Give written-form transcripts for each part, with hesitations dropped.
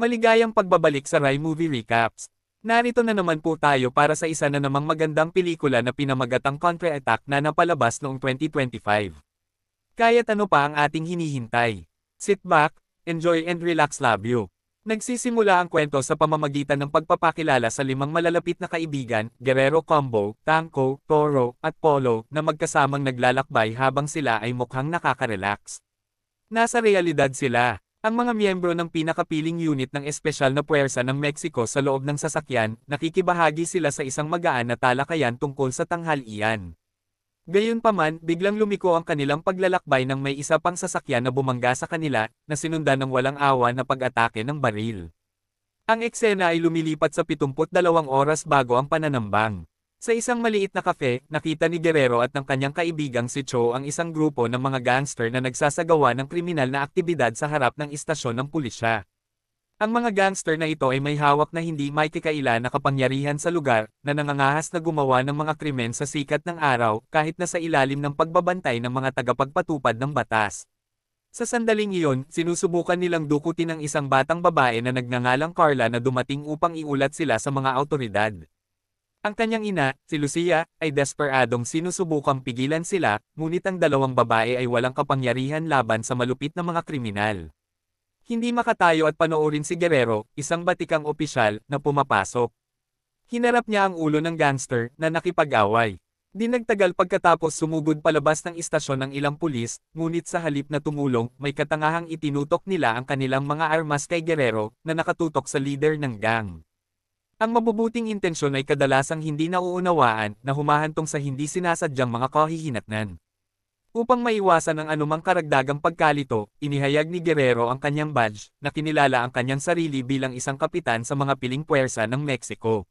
Maligayang pagbabalik sa Rai Movie Recaps. Narito na naman po tayo para sa isa na namang magandang pelikula na pinamagatang Contre-Attack na napalabas noong 2025. Kaya't ano pa ang ating hinihintay? Sit back, enjoy and relax love you. Nagsisimula ang kwento sa pamamagitan ng pagpapakilala sa limang malalapit na kaibigan, Guerrero Combo, Tanko, Toro, at Polo, na magkasamang naglalakbay habang sila ay mukhang nakaka-relax. Nasa realidad sila. Ang mga miyembro ng pinakapiling unit ng espesyal na puwersa ng Mexico sa loob ng sasakyan, nakikibahagi sila sa isang magaan na talakayan tungkol sa tanghalian. Gayunpaman, biglang lumiko ang kanilang paglalakbay nang may isa pang sasakyan na bumangga sa kanila, na sinundan ng walang awa na pag-atake ng baril. Ang eksena ay lumilipat sa 72 oras bago ang pananambang. Sa isang maliit na kafe, nakita ni Guerrero at ng kanyang kaibigang si Cho ang isang grupo ng mga gangster na nagsasagawa ng kriminal na aktibidad sa harap ng istasyon ng pulisya. Ang mga gangster na ito ay may hawak na hindi maitikaila na kapangyarihan sa lugar, na nangangahas na gumawa ng mga krimen sa sikat ng araw, kahit na sa ilalim ng pagbabantay ng mga tagapagpatupad ng batas. Sa sandaling iyon, sinusubukan nilang dukutin ang isang batang babae na nagngangalang Carla na dumating upang iulat sila sa mga awtoridad. Ang kanyang ina, si Lucia, ay desperadong sinusubukang pigilan sila, ngunit ang dalawang babae ay walang kapangyarihan laban sa malupit na mga kriminal. Hindi makatayo at panoorin si Guerrero, isang batikang opisyal, na pumapasok. Hinarap niya ang ulo ng gangster, na nakipag-away. Di nagtagal pagkatapos sumugod palabas ng istasyon ng ilang pulis, ngunit sa halip na tumulong, may katangahang itinutok nila ang kanilang mga armas kay Guerrero, na nakatutok sa leader ng gang. Ang mabubuting intensyon ay kadalasang hindi nauunawaan, na humahantong sa hindi sinasadyang mga kahihinatnan. Upang maiwasan ang anumang karagdagang pagkalito, inihayag ni Guerrero ang kanyang badge, na kinilala ang kanyang sarili bilang isang kapitan sa mga piling puwersa ng Mexico.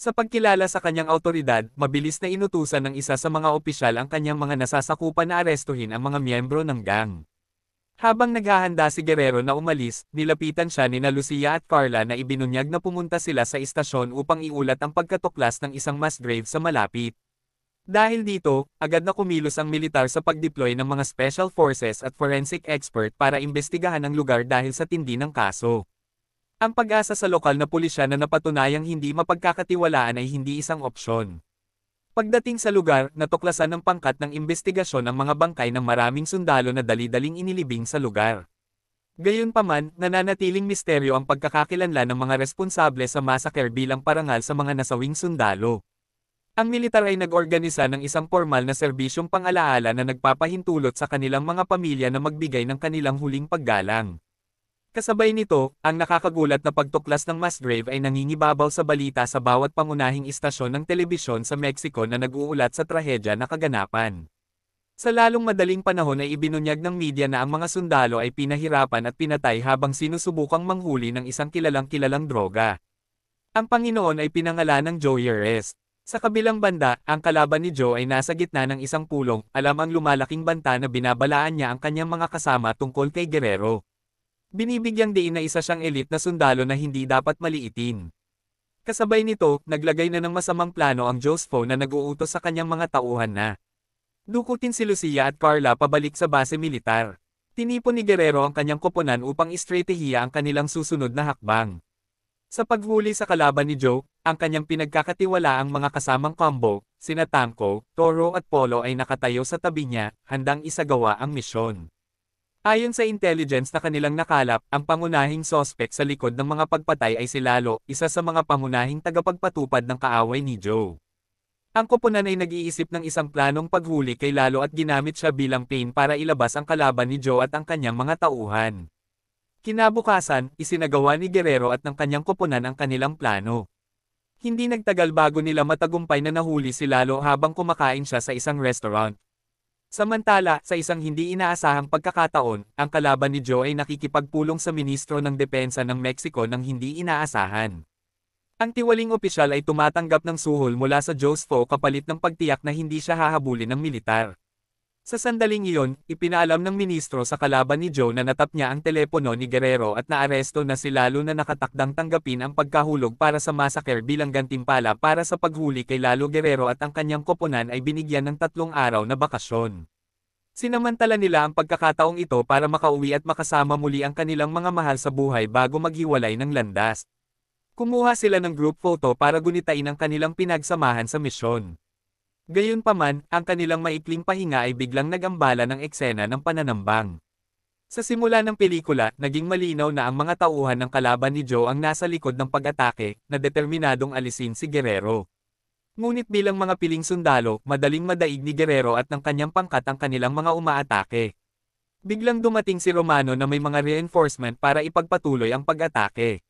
Sa pagkilala sa kanyang awtoridad, mabilis na inutusan ng isa sa mga opisyal ang kanyang mga nasasakupan na arestuhin ang mga miyembro ng gang. Habang naghahanda si Guerrero na umalis, nilapitan siya nina Lucia at Carla na ibinunyag na pumunta sila sa istasyon upang iulat ang pagkatuklas ng isang mass grave sa malapit. Dahil dito, agad na kumilos ang militar sa pagdeploy ng mga special forces at forensic expert para imbestigahan ang lugar dahil sa tindi ng kaso. Ang pag-asa sa lokal na pulisya na napatunayang hindi mapagkakatiwalaan ay hindi isang opsyon. Pagdating sa lugar, natuklasan ng pangkat ng imbestigasyon ang mga bangkay ng maraming sundalo na dali-daling inilibing sa lugar. Gayunpaman, nananatiling misteryo ang pagkakakilanlan ng mga responsable sa massacre bilang parangal sa mga nasawing sundalo. Ang militar ay nag-organisa ng isang formal na serbisyong pang-alaala na nagpapahintulot sa kanilang mga pamilya na magbigay ng kanilang huling paggalang. Kasabay nito, ang nakakagulat na pagtuklas ng mass grave ay nangingibabaw sa balita sa bawat pangunahing istasyon ng telebisyon sa Mexico na nag-uulat sa trahedya na kaganapan. Sa lalong madaling panahon ay ibinunyag ng media na ang mga sundalo ay pinahirapan at pinatay habang sinusubukang manghuli ng isang kilalang-kilalang droga. Ang Panginoon ay pinangalan ng Joe Reyes. Sa kabilang banda, ang kalaban ni Joe ay nasa gitna ng isang pulong, alam ang lumalaking banta na binabalaan niya ang kanyang mga kasama tungkol kay Guerrero. Binibigyang diin na isa siyang elite na sundalo na hindi dapat maliitin. Kasabay nito, naglagay na ng masamang plano ang Joseph na nag-uutos sa kanyang mga tauhan na dukutin si Lucia at Carla pabalik sa base militar. Tinipon ni Guerrero ang kanyang koponan upang istratehiya ang kanilang susunod na hakbang. Sa paghuli sa kalaban ni Joe, ang kanyang pinagkakatiwalaang mga kasamang combo, sina Tanko, Toro at Polo ay nakatayo sa tabi niya, handang isagawa ang misyon. Ayon sa intelligence na kanilang nakalap, ang pangunahing sospek sa likod ng mga pagpatay ay si Lalo, isa sa mga pangunahing tagapagpatupad ng kaaway ni Joe. Ang koponan ay nag-iisip ng isang planong paghuli kay Lalo at ginamit siya bilang pain para ilabas ang kalaban ni Joe at ang kanyang mga tauhan. Kinabukasan, isinagawa ni Guerrero at ng kanyang koponan ang kanilang plano. Hindi nagtagal bago nila matagumpay na nahuli si Lalo habang kumakain siya sa isang restaurant. Samantala, sa isang hindi inaasahang pagkakataon, ang kalaban ni Joe ay nakikipagpulong sa ministro ng depensa ng Mexico nang hindi inaasahan. Ang tiwaling opisyal ay tumatanggap ng suhol mula sa Joseph kapalit ng pagtiyak na hindi siya hahabulin ng militar. Sa sandaling iyon, ipinaalam ng ministro sa kalaban ni Joe na natap niya ang telepono ni Guerrero at naaresto na si Lalo na nakatakdang tanggapin ang pagkahulog para sa massacre bilang gantimpala para sa paghuli kay Lalo Guerrero at ang kanyang koponan ay binigyan ng 3 araw na bakasyon. Sinamantala nila ang pagkakataong ito para makauwi at makasama muli ang kanilang mga mahal sa buhay bago maghiwalay ng landas. Kumuha sila ng group photo para gunitain ang kanilang pinagsamahan sa misyon. Gayunpaman, ang kanilang maikling pahinga ay biglang nagambala ng eksena ng pananambang. Sa simula ng pelikula, naging malinaw na ang mga tauhan ng kalaban ni Joe ang nasa likod ng pag-atake, na determinadong alisin si Guerrero. Ngunit bilang mga piling sundalo, madaling madaig ni Guerrero at ng kanyang pangkat ang kanilang mga umaatake. Biglang dumating si Romano na may mga reinforcement para ipagpatuloy ang pag-atake.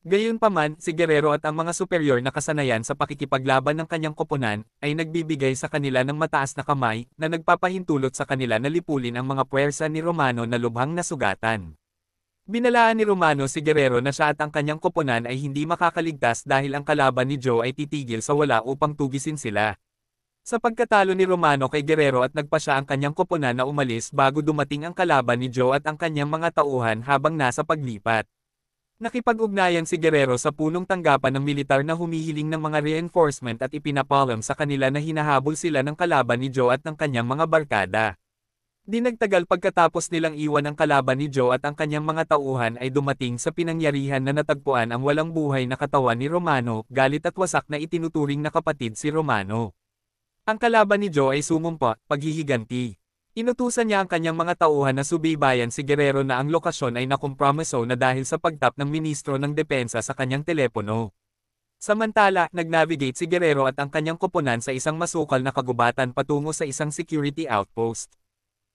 Gayunpaman, si Guerrero at ang mga superior na kasanayan sa pakikipaglaban ng kanyang koponan, ay nagbibigay sa kanila ng mataas na kamay, na nagpapahintulot sa kanila na lipulin ang mga puwersa ni Romano na lubhang nasugatan. Binalaan ni Romano si Guerrero na siya at ang kanyang koponan ay hindi makakaligtas dahil ang kalaban ni Joe ay titigil sa wala upang tugisin sila. Sa pagkatalo ni Romano kay Guerrero at nagpa siya ang kanyang koponan na umalis bago dumating ang kalaban ni Joe at ang kanyang mga tauhan habang nasa paglipat. Nakipag-ugnayan si Guerrero sa punong tanggapan ng militar na humihiling ng mga reinforcement at ipinapalam sa kanila na hinahabol sila ng kalaban ni Joe at ng kanyang mga barkada. Di nagtagal pagkatapos nilang iwan ang kalaban ni Joe at ang kanyang mga tauhan ay dumating sa pinangyarihan na natagpuan ang walang buhay na katawan ni Romano, galit at wasak na itinuturing na kapatid si Romano. Ang kalaban ni Joe ay sumumpa, paghihiganti. Inutusan niya ang kanyang mga tauhan na subaybayan si Guerrero na ang lokasyon ay nakompromiso na dahil sa pagtap ng ministro ng depensa sa kanyang telepono. Samantala, nag-navigate si Guerrero at ang kanyang koponan sa isang masukal na kagubatan patungo sa isang security outpost.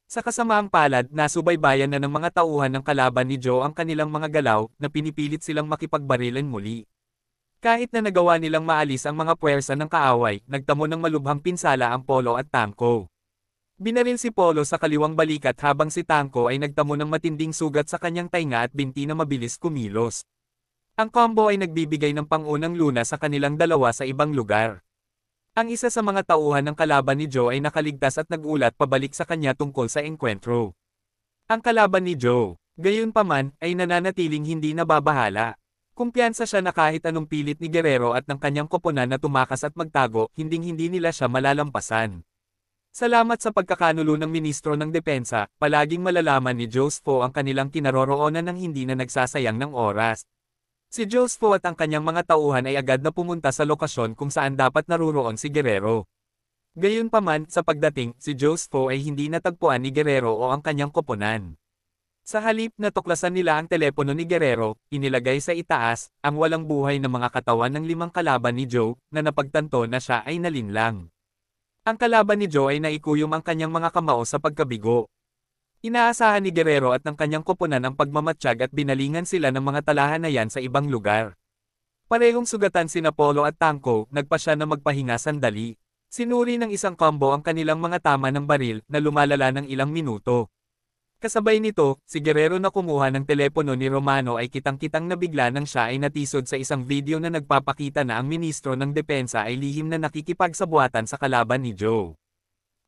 Sa kasamaang palad, nasubaybayan na ng mga tauhan ng kalaban ni Joe ang kanilang mga galaw, na pinipilit silang makipagbarilan muli. Kahit na nagawa nilang maalis ang mga puwersa ng kaaway, nagtamo ng malubhang pinsala ang Polo at Tanko. Binaril si Polo sa kaliwang balikat habang si Tanko ay nagtamo ng matinding sugat sa kanyang tainga at binti na mabilis kumilos. Ang combo ay nagbibigay ng pangunang luna sa kanilang dalawa sa ibang lugar. Ang isa sa mga tauhan ng kalaban ni Joe ay nakaligtas at nagulat pabalik sa kanya tungkol sa engkwentro. Ang kalaban ni Joe, gayunpaman, ay nananatiling hindi nababahala. Kumpiyansa siya na kahit anong pilit ni Guerrero at ng kanyang koponan na tumakas at magtago, hinding-hindi nila siya malalampasan. Salamat sa pagkakanulo ng ministro ng depensa, palaging malalaman ni Joseph ang kanilang kinaroroonan ng hindi na nagsasayang ng oras. Si Joseph at ang kanyang mga tauhan ay agad na pumunta sa lokasyon kung saan dapat naruroon si Guerrero. Gayunpaman, sa pagdating, si Joseph ay hindi natagpuan ni Guerrero o ang kanyang koponan. Sa halip na tuklasan nila ang telepono ni Guerrero, inilagay sa itaas, ang walang buhay na mga katawan ng 5 kalaban ni Joe, na napagtanto na siya ay nalinlang. Ang kalaban ni Joe ay naikuyom ang kanyang mga kamao sa pagkabigo. Inaasahan ni Guerrero at ng kanyang koponan ang pagmamatsyag at binalingan sila ng mga talahanayan sa ibang lugar. Parehong sugatan sina Polo at Tanko, nagpa siya na magpahinga sandali. Sinuri ng isang combo ang kanilang mga tama ng baril na lumalala ng ilang minuto. Kasabay nito, si Guerrero na kumuha ng telepono ni Romano ay kitang-kitang nabigla nang siya ay natisod sa isang video na nagpapakita na ang ministro ng depensa ay lihim na nakikipagsabuatan sa kalaban ni Joe.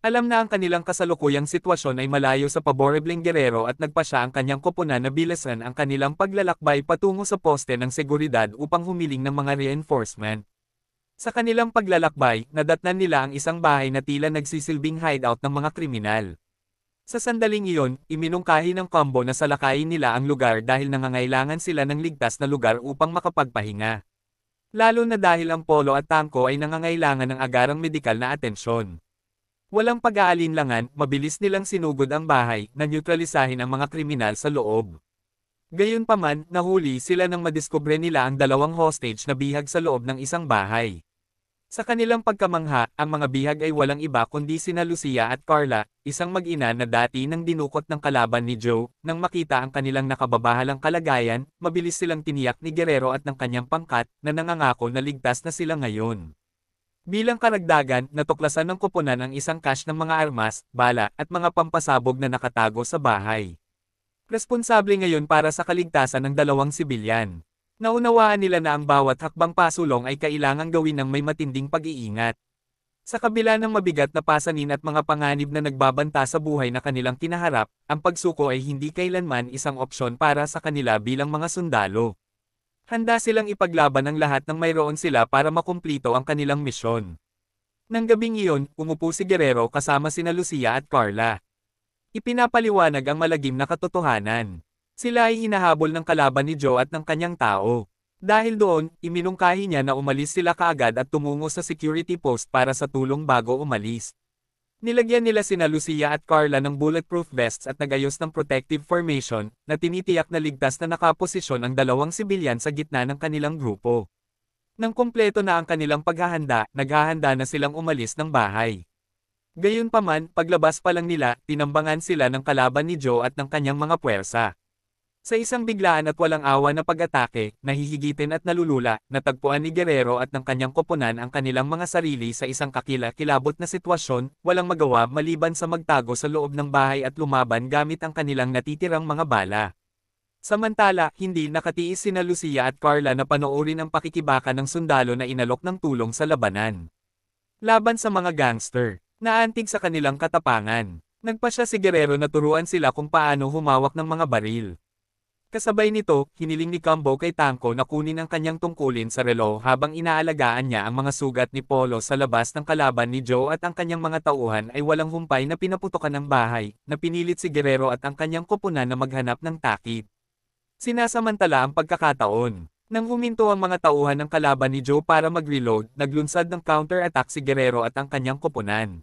Alam na ang kanilang kasalukuyang sitwasyon ay malayo sa paborebleng Guerrero at nagpa siya ang kanyang koponan na bilisan ang kanilang paglalakbay patungo sa poste ng seguridad upang humiling ng mga reinforcement. Sa kanilang paglalakbay, nadatnan nila ang isang bahay na tila nagsisilbing hideout ng mga kriminal. Sa sandaling iyon, iminungkahi ng combo na salakayin nila ang lugar dahil nangangailangan sila ng ligtas na lugar upang makapagpahinga. Lalo na dahil ang Polo at Tanko ay nangangailangan ng agarang medikal na atensyon. Walang pag-aalinlangan, mabilis nilang sinugod ang bahay, na neutralisahin ang mga kriminal sa loob. Gayunpaman, nahuli sila nang madiskubre nila ang 2 hostage na bihag sa loob ng isang bahay. Sa kanilang pagkamangha, ang mga bihag ay walang iba kundi sina Lucia at Carla, isang mag-ina na dati nang dinukot ng kalaban ni Joe. Nang makita ang kanilang nakababahalang kalagayan, mabilis silang tiniyak ni Guerrero at ng kanyang pangkat, na nangangako na ligtas na sila ngayon. Bilang karagdagan, natuklasan ng koponan ang isang cache ng mga armas, bala, at mga pampasabog na nakatago sa bahay. Responsable ngayon para sa kaligtasan ng 2 sibilyan. Naunawaan nila na ang bawat hakbang pasulong ay kailangang gawin ng may matinding pag-iingat. Sa kabila ng mabigat na pasanin at mga panganib na nagbabanta sa buhay na kanilang kinaharap, ang pagsuko ay hindi kailanman isang opsyon para sa kanila bilang mga sundalo. Handa silang ipaglaban ang lahat ng mayroon sila para makumplito ang kanilang misyon. Nang gabing iyon, umupo si Guerrero kasama sina Lucia at Carla. Ipinapaliwanag ang malagim na katotohanan. Sila ay hinahabol ng kalaban ni Joe at ng kanyang tao. Dahil doon, iminungkahi niya na umalis sila kaagad at tumungo sa security post para sa tulong bago umalis. Nilagyan nila sina Lucia at Carla ng bulletproof vests at nagayos ng protective formation na tinitiyak na ligtas na nakaposisyon ang dalawang sibilyan sa gitna ng kanilang grupo. Nang kumpleto na ang kanilang paghahanda, naghahanda na silang umalis ng bahay. Gayunpaman, paglabas pa lang nila, tinambangan sila ng kalaban ni Joe at ng kanyang mga puwersa. Sa isang biglaan at walang awa na pag-atake, nahihigitin at nalulula, natagpuan ni Guerrero at ng kanyang koponan ang kanilang mga sarili sa isang kakilakilabot na sitwasyon, walang magawa maliban sa magtago sa loob ng bahay at lumaban gamit ang kanilang natitirang mga bala. Samantala, hindi nakatiis sina Lucia at Carla na panoorin ang pakikibaka ng sundalo na inalok ng tulong sa labanan. Laban sa mga gangster, naantig sa kanilang katapangan. Nagpasya si Guerrero na turuan sila kung paano humawak ng mga baril. Kasabay nito, hiniling ni Combo kay Tanko na kunin ang kanyang tungkulin sa relo habang inaalagaan niya ang mga sugat ni Polo sa labas ng kalaban ni Joe at ang kanyang mga tauhan ay walang humpay na pinaputokan ng bahay, na pinilit si Guerrero at ang kanyang koponan na maghanap ng takip. Sinasamantala ang pagkakataon. Nang huminto ang mga tauhan ng kalaban ni Joe para mag-reload, naglunsad ng counter-attack si Guerrero at ang kanyang koponan.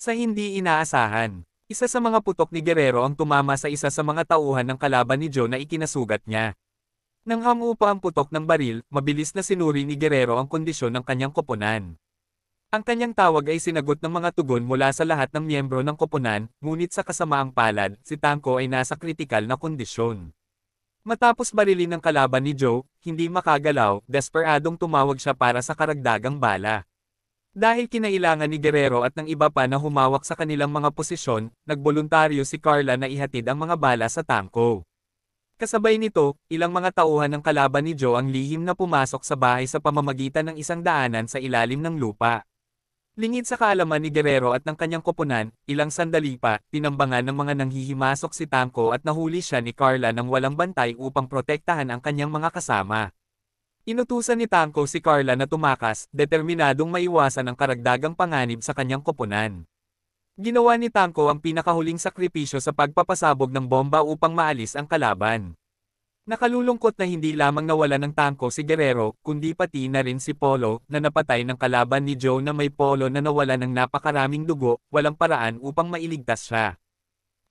Sa hindi inaasahan, isa sa mga putok ni Guerrero ang tumama sa isa sa mga tauhan ng kalaban ni Joe na ikinasugat niya. Nang hamupa ang putok ng baril, mabilis na sinuri ni Guerrero ang kondisyon ng kanyang koponan. Ang kanyang tawag ay sinagot ng mga tugon mula sa lahat ng miyembro ng koponan, ngunit sa kasamaang palad, si Tanko ay nasa kritikal na kondisyon. Matapos barilin ng kalaban ni Joe, hindi makagalaw, desperadong tumawag siya para sa karagdagang bala. Dahil kinailangan ni Guerrero at ng iba pa na humawak sa kanilang mga posisyon, nagboluntaryo si Carla na ihatid ang mga bala sa Tanko. Kasabay nito, ilang mga tauhan ng kalaban ni Joe ang lihim na pumasok sa bahay sa pamamagitan ng isang daanan sa ilalim ng lupa. Lingid sa kaalaman ni Guerrero at ng kanyang koponan, ilang sandali pa, tinambangan ng mga nanghihimasok si Tanko at nahuli siya ni Carla nang walang bantay upang protektahan ang kanyang mga kasama. Inutusan ni Tanko si Carla na tumakas, determinadong maiwasan ang karagdagang panganib sa kanyang koponan. Ginawa ni Tanko ang pinakahuling sakripisyo sa pagpapasabog ng bomba upang maalis ang kalaban. Nakalulungkot na hindi lamang nawala ng Tanko si Guerrero, kundi pati na rin si Polo, na napatay ng kalaban ni Joe na may Polo na nawala ng napakaraming dugo, walang paraan upang mailigtas siya.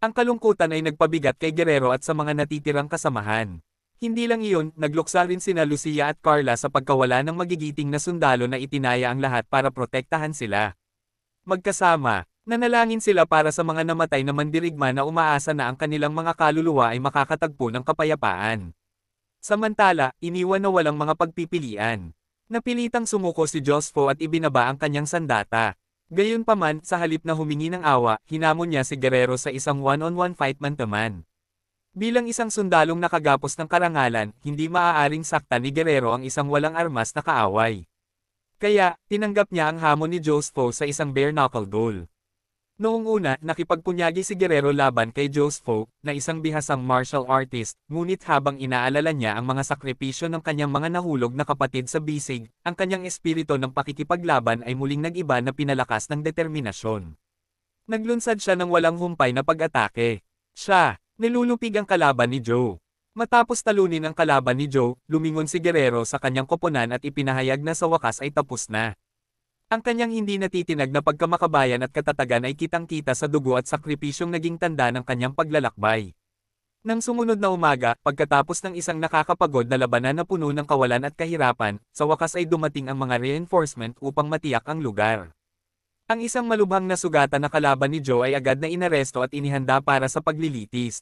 Ang kalungkutan ay nagpabigat kay Guerrero at sa mga natitirang kasamahan. Hindi lang iyon, nagluksa rin sina Lucia at Carla sa pagkawala ng magigiting na sundalo na itinaya ang lahat para protektahan sila. Magkasama, nanalangin sila para sa mga namatay na mandirigma na umaasa na ang kanilang mga kaluluwa ay makakatagpo ng kapayapaan. Samantala, iniwan na walang mga pagpipilian. Napilitang sumuko si Josfo at ibinaba ang kanyang sandata. Gayunpaman, sa halip na humingi ng awa, hinamon niya si Guerrero sa isang one-on-one fight man-to-man. Bilang isang sundalong nakagapos ng karangalan, hindi maaaring saktan ni Guerrero ang isang walang armas na kaaway. Kaya, tinanggap niya ang hamon ni Josfo sa isang bare-knuckle duel. Noong una, nakipagpunyagi si Guerrero laban kay Josfo, na isang bihasang martial artist, ngunit habang inaalala niya ang mga sakripisyo ng kanyang mga nahulog na kapatid sa bisig, ang kanyang espiritu ng pakikipaglaban ay muling nag-iba na pinalakas ng determinasyon. Naglunsad siya ng walang humpay na pag-atake. Nilulupig ang kalaban ni Joe. Matapos talunin ang kalaban ni Joe, lumingon si Guerrero sa kanyang koponan at ipinahayag na sa wakas ay tapos na. Ang kanyang hindi natitinag na pagkamakabayan at katatagan ay kitang-kita sa dugo at sakripisyong naging tanda ng kanyang paglalakbay. Nang sumunod na umaga, pagkatapos ng isang nakakapagod na labanan na puno ng kawalan at kahirapan, sa wakas ay dumating ang mga reinforcement upang matiyak ang lugar. Ang isang malubhang na sugatan na kalaban ni Joe ay agad na inaresto at inihanda para sa paglilitis.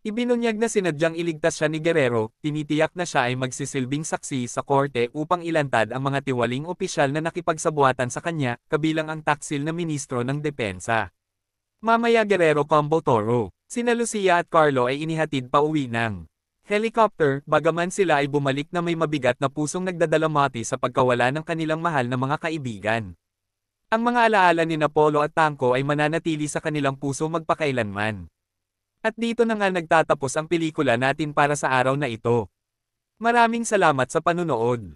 Ibinunyag na sinadyang iligtas siya ni Guerrero, tinitiyak na siya ay magsisilbing saksi sa korte upang ilantad ang mga tiwaling opisyal na nakipagsabuatan sa kanya, kabilang ang taksil na ministro ng depensa. Mamaya Guerrero Combo Toro, sina Lucia at Carlo ay inihatid pa uwi ng helicopter, bagaman sila ay bumalik na may mabigat na pusong nagdadalamati sa pagkawala ng kanilang mahal na mga kaibigan. Ang mga alaala ni Apollo at Tanko ay mananatili sa kanilang puso magpakailanman. At dito na nga nagtatapos ang pelikula natin para sa araw na ito. Maraming salamat sa panunood.